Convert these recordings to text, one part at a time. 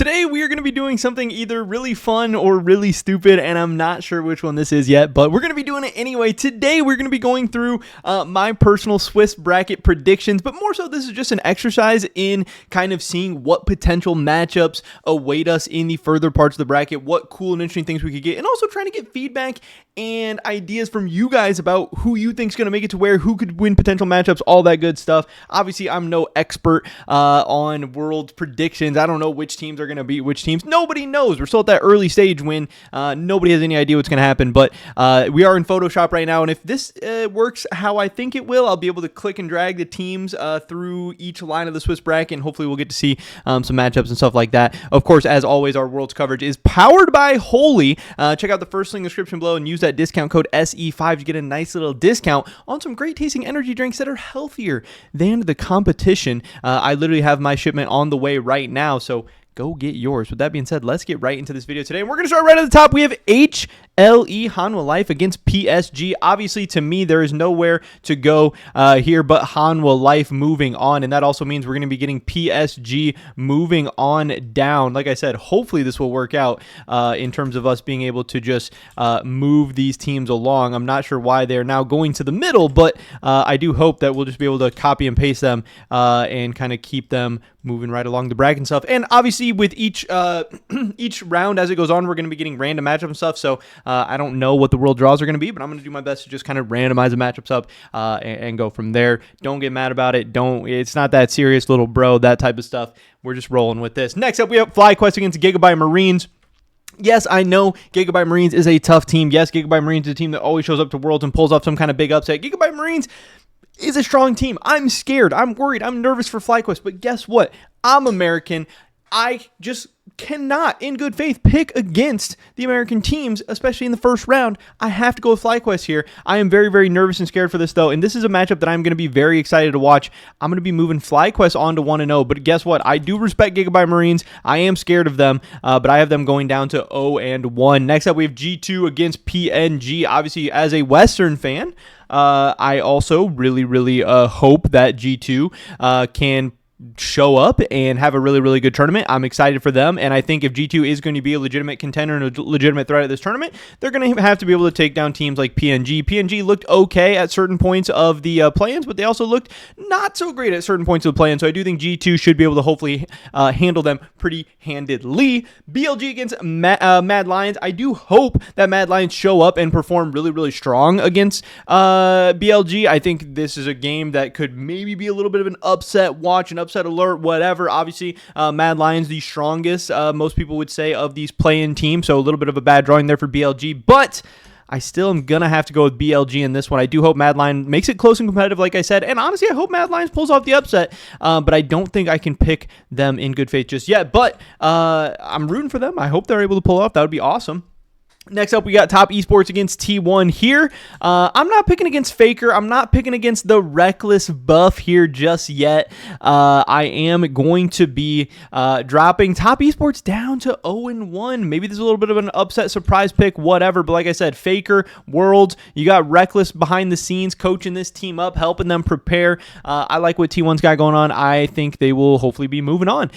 Today we are going to be doing something either really fun or really stupid, and I'm not sure which one this is yet, but we're going to be doing it anyway. Today we're going to be going through my personal Swiss bracket predictions, but more so this is just an exercise in kind of seeing what potential matchups await us in the further parts of the bracket, what cool and interesting things we could get, and also trying to get feedback and ideas from you guys about who you think is going to make it to where, who could win potential matchups, all that good stuff. Obviously, I'm no expert on world predictions. I don't know which teams are going to beat which teams. Nobody knows. We're still at that early stage when nobody has any idea what's going to happen, but we are in Photoshop right now, and if this works how I think it will, I'll be able to click and drag the teams through each line of the Swiss bracket, and hopefully we'll get to see some matchups and stuff like that. Of course, as always, our Worlds coverage is powered by Holy. Check out the first link in the description below and use that discount code SE5 to get a nice little discount on some great tasting energy drinks that are healthier than the competition. I literally have my shipment on the way right now, so go get yours. With that being said, let's get right into this video today. And we're going to start right at the top. We have HLE Hanwha Life against PSG. Obviously, to me, there is nowhere to go here but Hanwha Life moving on. And that also means we're going to be getting PSG moving on down. Like I said, hopefully this will work out in terms of us being able to just move these teams along. I'm not sure why they're now going to the middle, but I do hope that we'll just be able to copy and paste them and kind of keep them moving right along the bracket and stuff. And obviously with each round as it goes on, we're going to be getting random matchup and stuff. So I don't know what the world draws are going to be, but I'm going to do my best to just kind of randomize the matchups up and go from there. Don't get mad about it. It's not that serious, little bro, that type of stuff. We're just rolling with this. Next up, we have FlyQuest against Gigabyte Marines. Yes, I know Gigabyte Marines is a tough team. Yes, Gigabyte Marines is a team that always shows up to Worlds and pulls off some kind of big upset. Gigabyte Marines is a strong team. I'm scared. I'm worried. I'm nervous for FlyQuest. But guess what? I'm American. I just cannot, in good faith, pick against the American teams, especially in the first round. I have to go with FlyQuest here. I am very, very nervous and scared for this, though, and this is a matchup that I'm going to be very excited to watch. I'm going to be moving FlyQuest on to 1-0, but guess what? I do respect Gigabyte Marines. I am scared of them, but I have them going down to 0-1. Next up, we have G2 against PNG. Obviously, as a Western fan, I also really, really hope that G2 can show up and have a really, really good tournament. I'm excited for them, and I think if G2 is going to be a legitimate contender and a legitimate threat at this tournament, they're going to have to be able to take down teams like PNG. PNG looked okay at certain points of the play-ins, but they also looked not so great at certain points of the play-in, so I do think G2 should be able to hopefully handle them pretty handedly. BLG against Mad Lions. I do hope that Mad Lions show up and perform really, really strong against BLG. I think this is a game that could maybe be a little bit of an upset watch, an upset alert, whatever. Obviously, Mad Lions the strongest, most people would say, of these play-in teams, so a little bit of a bad drawing there for BLG, but I still am going to have to go with BLG in this one. I do hope Mad Lions makes it close and competitive, like I said, and honestly, I hope Mad Lions pulls off the upset, but I don't think I can pick them in good faith just yet, but I'm rooting for them. I hope they're able to pull off. That would be awesome. Next up, we got Top Esports against T1 here. I'm not picking against Faker. I'm not picking against the Reckless buff here just yet. I am going to be dropping Top Esports down to 0-1. Maybe there's a little bit of an upset surprise pick, whatever. But like I said, Faker, Worlds, you got Reckless behind the scenes coaching this team up, helping them prepare. I like what T1's got going on. I think they will hopefully be moving on.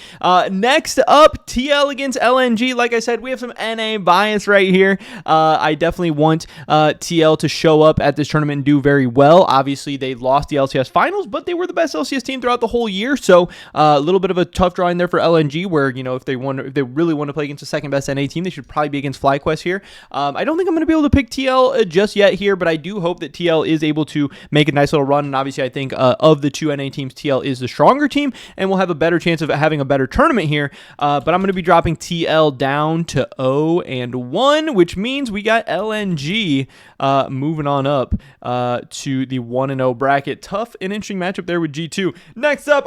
Next up, TL against LNG. Like I said, we have some NA bias right here. I definitely want TL to show up at this tournament and do very well. Obviously, they lost the LCS finals, but they were the best LCS team throughout the whole year. So a little bit of a tough drawing there for LNG, where if they really want to play against the second best NA team, they should probably be against FlyQuest here. I don't think I'm going to be able to pick TL just yet here, but I do hope that TL is able to make a nice little run. And obviously, I think of the two NA teams, TL is the stronger team, and we'll have a better chance of having a better tournament here. But I'm going to be dropping TL down to 0-1, which means we got LNG moving on up to the 1-0 bracket. Tough and interesting matchup there with G2. Next up,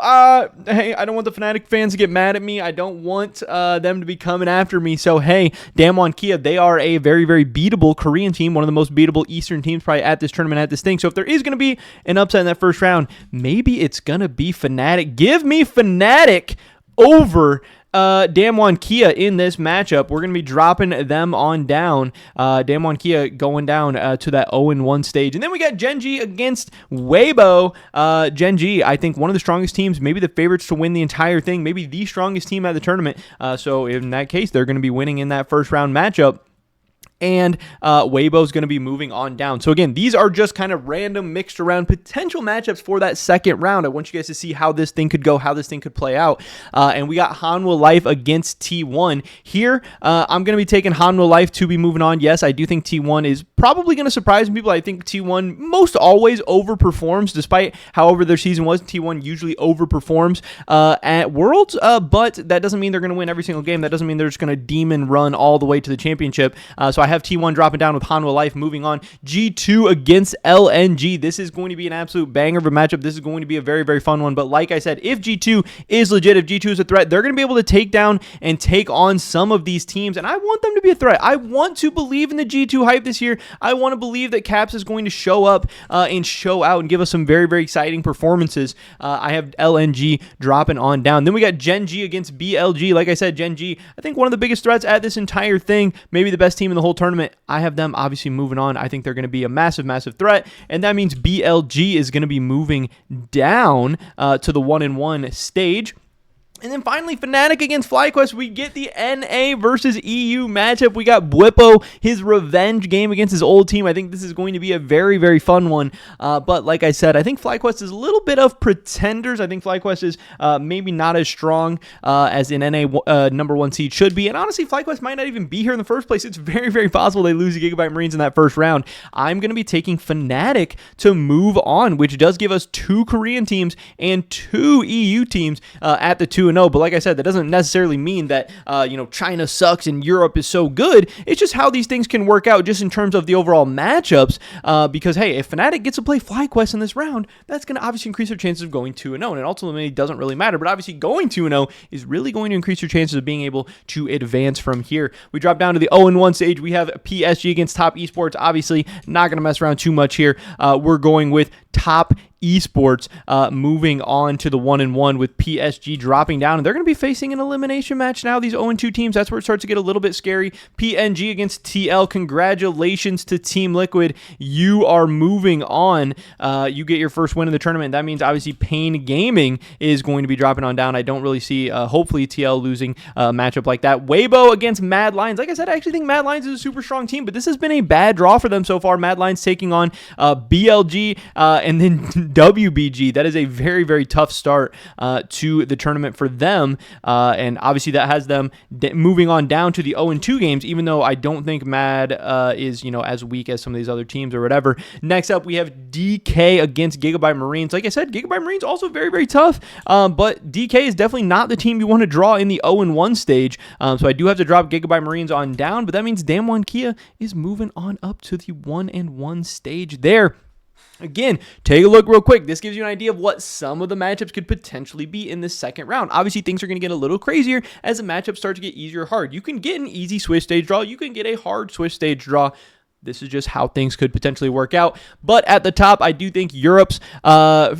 hey, I don't want the Fnatic fans to get mad at me. I don't want them to be coming after me. So, hey, Damwon Kia, they are a very, very beatable Korean team, one of the most beatable Eastern teams probably at this tournament, at this thing. So if there is going to be an upset in that first round, maybe it's going to be Fnatic. Give me Fnatic over Damwon Kia in this matchup. We're going to be dropping them on down. Damwon Kia going down to that 0-1 stage. And then we got Gen.G against Weibo. Gen.G, I think one of the strongest teams, maybe the favorites to win the entire thing, maybe the strongest team at the tournament. So in that case, they're going to be winning in that first round matchup. And Weibo's going to be moving on down. So again, these are just kind of random mixed around potential matchups for that second round. I want you guys to see how this thing could go, how this thing could play out. And we got Hanwha Life against T1. Here, I'm going to be taking Hanwha Life to be moving on. Yes, I do think T1 is probably going to surprise people. I think T1 most always overperforms, despite however their season was. T1 usually overperforms at Worlds, but that doesn't mean they're going to win every single game. That doesn't mean they're just going to demon run all the way to the championship. So I have T1 dropping down with Hanwha Life. Moving on, G2 against LNG. This is going to be an absolute banger of a matchup. This is going to be a very, very fun one. But like I said, if G2 is legit, if G2 is a threat, they're going to be able to take down and take on some of these teams. And I want them to be a threat. I want to believe in the G2 hype this year. I want to believe that Caps is going to show up and show out and give us some very, very exciting performances. I have LNG dropping on down. Then we got Gen.G against BLG. Like I said, Gen.G, I think one of the biggest threats at this entire thing, maybe the best team in the whole tournament. I have them obviously moving on. I think they're going to be a massive, massive threat, and that means BLG is going to be moving down to the 1-1 stage. And then finally, Fnatic against FlyQuest. We get the NA versus EU matchup. We got Bwipo, his revenge game against his old team. I think this is going to be a very, very fun one. But like I said, I think FlyQuest is a little bit of pretenders. I think FlyQuest is maybe not as strong as an NA number 1 seed should be. And honestly, FlyQuest might not even be here in the first place. It's very, very possible they lose the Gigabyte Marines in that first round. I'm going to be taking Fnatic to move on, which does give us 2 Korean teams and 2 EU teams at the 2-0. But like I said, that doesn't necessarily mean that China sucks and Europe is so good. It's just how these things can work out just in terms of the overall matchups. Because hey, if Fnatic gets to play FlyQuest in this round, that's going to obviously increase their chances of going 2-0. And ultimately, it doesn't really matter. But obviously, going 2-0 is really going to increase your chances of being able to advance from here. We drop down to the 0-1 stage. We have PSG against Top Esports. Obviously, not going to mess around too much here. We're going with Top Esports moving on to the 1-1 with PSG dropping down, and they're going to be facing an elimination match now. These 0-2 teams, that's where it starts to get a little bit scary. PNG against TL. Congratulations to Team Liquid. You are moving on. You get your first win in the tournament. That means obviously Pain Gaming is going to be dropping on down. I don't really see hopefully TL losing a matchup like that. Weibo against Mad Lions. Like I said, I actually think Mad Lions is a super strong team, but this has been a bad draw for them so far. Mad Lions taking on BLG and then WBG. That is a very, very tough start to the tournament for them. And obviously that has them moving on down to the 0-2 games, even though I don't think Mad is, as weak as some of these other teams or whatever. Next up, we have DK against Gigabyte Marines. Like I said, Gigabyte Marines also very, very tough. But DK is definitely not the team you want to draw in the 0-1 stage. So I do have to drop Gigabyte Marines on down, but that means Damwon Kia is moving on up to the 1-1 stage there. Again, take a look real quick. This gives you an idea of what some of the matchups could potentially be in this second round. Obviously, things are going to get a little crazier as the matchups start to get easier or hard. You can get an easy Swiss stage draw. You can get a hard Swiss stage draw. This is just how things could potentially work out. But at the top, I do think Europe's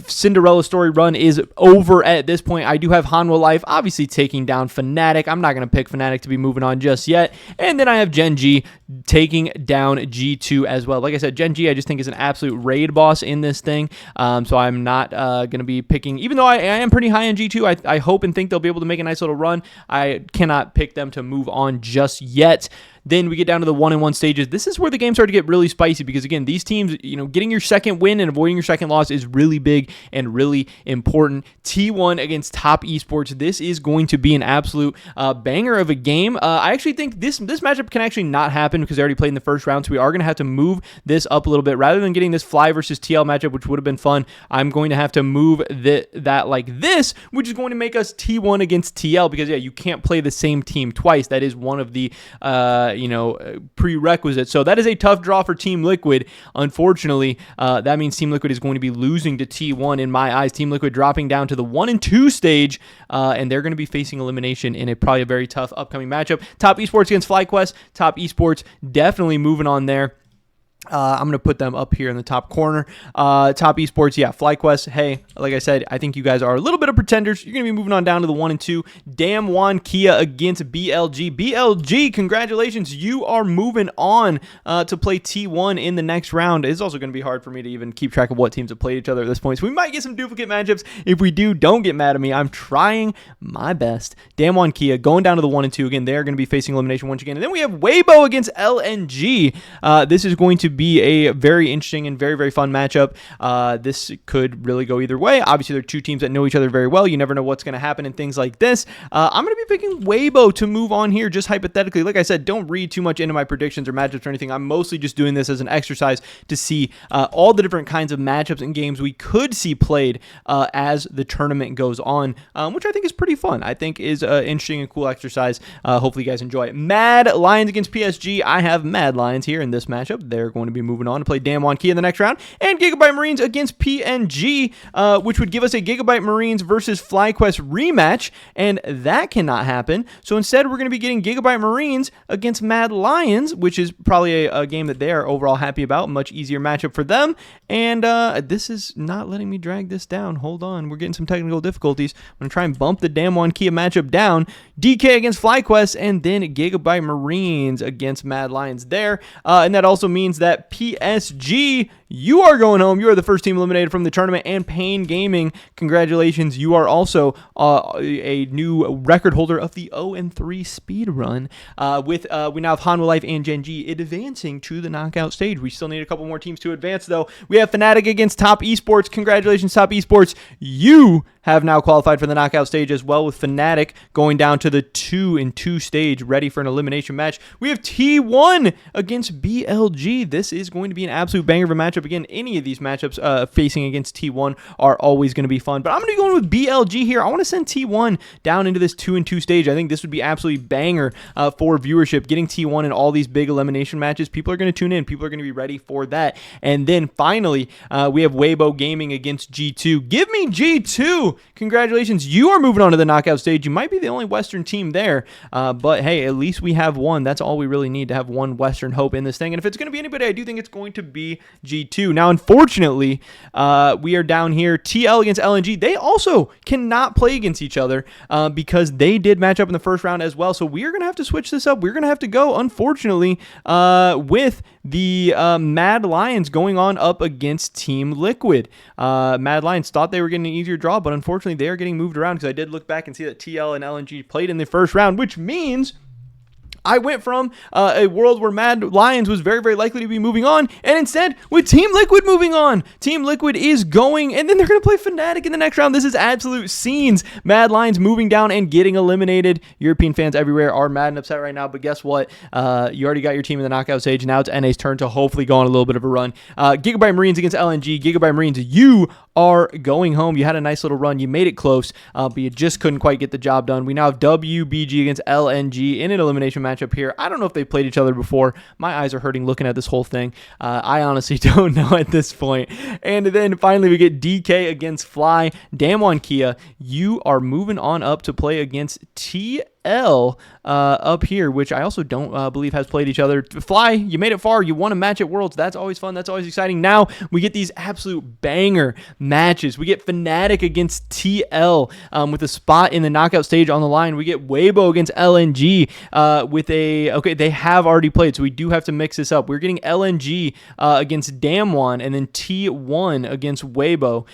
Cinderella story run is over at this point. I do have Hanwha Life obviously taking down Fnatic. I'm not going to pick Fnatic to be moving on just yet. And then I have Gen.G taking down G2 as well. Like I said, Gen.G I just think is an absolute raid boss in this thing. So I'm not going to be picking, even though I am pretty high on G2, I hope and think they'll be able to make a nice little run. I cannot pick them to move on just yet. Then we get down to the 1-1 stages. This is where the games start to get really spicy because, again, these teams, getting your second win and avoiding your second loss is really big and really important. T1 against Top Esports. This is going to be an absolute banger of a game. I actually think this matchup can actually not happen because they already played in the first round, so we are going to have to move this up a little bit. Rather than getting this Fly versus TL matchup, which would have been fun, I'm going to have to move that like this, which is going to make us T1 against TL because, yeah, you can't play the same team twice. That is one of the prerequisites. So that is a tough draw for Team Liquid. Unfortunately, that means Team Liquid is going to be losing to T1 in my eyes. Team Liquid dropping down to the 1-2 stage, and they're going to be facing elimination in probably a very tough upcoming matchup. Top Esports against FlyQuest. Top Esports definitely moving on there. I'm going to put them up here in the top corner. Top esports, yeah, FlyQuest. Hey, like I said, I think you guys are a little bit of pretenders. You're going to be moving on down to the 1 and 2. Damwon Kia against BLG. BLG, congratulations. You are moving on to play T1 in the next round. It's also going to be hard for me to even keep track of what teams have played each other at this point. So we might get some duplicate matchups. If we do, don't get mad at me. I'm trying my best. Damwon Kia going down to the 1 and 2. Again, they're going to be facing elimination once again. And then we have Weibo against LNG. This is going to be a very interesting and very, very fun matchup. This could really go either way. Obviously, they're two teams that know each other very well. You never know what's going to happen in things like this. I'm going to be picking Weibo to move on here, just hypothetically. Like I said, don't read too much into my predictions or matchups or anything. I'm mostly just doing this as an exercise to see all the different kinds of matchups and games we could see played as the tournament goes on, which I think is pretty fun. I think is an interesting and cool exercise. Hopefully, you guys enjoy it. Mad Lions against PSG. I have Mad Lions here in this matchup. They're going to be moving on to play Damwon Key in the next round, and Gigabyte Marines against PNG, which would give us a Gigabyte Marines versus FlyQuest rematch, and that cannot happen. So instead, we're going to be getting Gigabyte Marines against Mad Lions, which is probably a game that they are overall happy about. Much easier matchup for them, and this is not letting me drag this down. Hold on, we're getting some technical difficulties. I'm going to try and bump the Damwon Kia matchup down. DK against FlyQuest, and then Gigabyte Marines against Mad Lions there, and that also means that PSG, you are going home. You are the first team eliminated from the tournament. And Pain Gaming, congratulations. You are also a new record holder of the 0-3 speed run. We now have Hanwha Life and Genji advancing to the knockout stage. We still need a couple more teams to advance, though. We have Fnatic against Top Esports. Congratulations, Top Esports. You have now qualified for the knockout stage as well, with Fnatic going down to the 2-2 stage, ready for an elimination match. We have T1 against BLG. This is going to be an absolute banger of a matchup. Again, any of these matchups facing against T1 are always going to be fun, but I'm going to be going with BLG here. I want to send T1 down into this 2-2 stage. I think this would be absolutely banger for viewership. Getting T1 in all these big elimination matches, people are going to tune in. People are going to be ready for that. And then finally, we have Weibo Gaming against G2. Give me G2. Congratulations. You are moving on to the knockout stage. You might be the only Western team there, but hey, at least we have one. That's all we really need, to have one Western hope in this thing. And if it's going to be anybody, I do think it's going to be G2. Now, unfortunately, we are down here. TL against LNG. They also cannot play against each other because they did match up in the first round as well. So we are going to have to switch this up. We're going to have to go, unfortunately, with the Mad Lions going on up against Team Liquid. Mad Lions thought they were getting an easier draw, but unfortunately, they are getting moved around, because I did look back and see that TL and LNG played in the first round, which means I went from a world where Mad Lions was very, very likely to be moving on, and instead with Team Liquid moving on. Team Liquid is going, and then they're going to play Fnatic in the next round. This is absolute scenes. Mad Lions moving down and getting eliminated. European fans everywhere are mad and upset right now, but guess what? You already got your team in the knockout stage. Now it's NA's turn to hopefully go on a little bit of a run. Gigabyte Marines against LNG. Gigabyte Marines, you are going home. You had a nice little run. You made it close, but you just couldn't quite get the job done. We now have WBG against LNG in an elimination matchup here. I don't know if they've played each other before. My eyes are hurting looking at this whole thing. I honestly don't know at this point. And then finally, we get DK against Fly. Damwon Kia, you are moving on up to play against TL up here, which I also don't believe has played each other. Fly, you made it far. You won a match at Worlds. That's always fun. That's always exciting. Now we get these absolute banger matches. We get Fnatic against TL with a spot in the knockout stage on the line. We get Weibo against LNG with a... Okay, they have already played, so we do have to mix this up. We're getting LNG against Damwon, and then T1 against Weibo.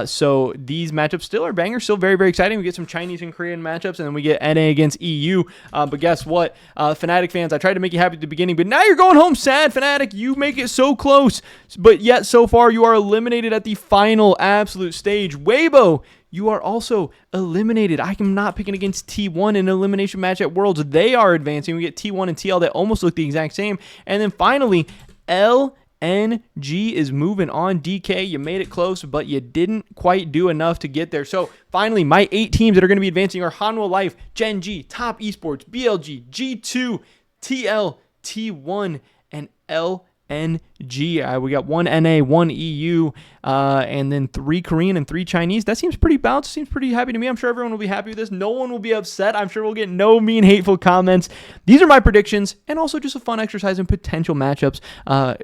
So these matchups still are bangers, still very, very exciting. We get some Chinese and Korean matchups, and then we get NA against EU. But guess what? Fnatic fans, I tried to make you happy at the beginning, but now you're going home sad, Fnatic. You make it so close, but yet so far you are eliminated at the final absolute stage. Weibo, you are also eliminated. I am not picking against T1 in an elimination match at Worlds. They are advancing. We get T1 and TL that almost look the exact same. And then finally, LNG is moving on. DK, you made it close, but you didn't quite do enough to get there. So finally, my 8 teams that are going to be advancing are Hanwha Life, Genji, Top Esports, BLG, G2, TL, T1, and LNG. We got 1 NA, 1 EU, and then 3 Korean and 3 Chinese. That seems pretty balanced. Seems pretty happy to me. I'm sure everyone will be happy with this. No one will be upset. I'm sure we'll get no mean, hateful comments. These are my predictions, and also just a fun exercise in potential matchups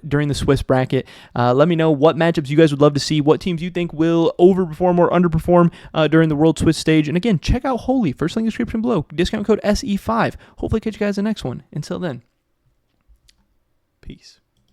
during the Swiss bracket. Let me know what matchups you guys would love to see, what teams you think will overperform or underperform during the World Swiss stage. And again, check out Holy. First link in the description below. Discount code SE5. Hopefully catch you guys in the next one. Until then, peace.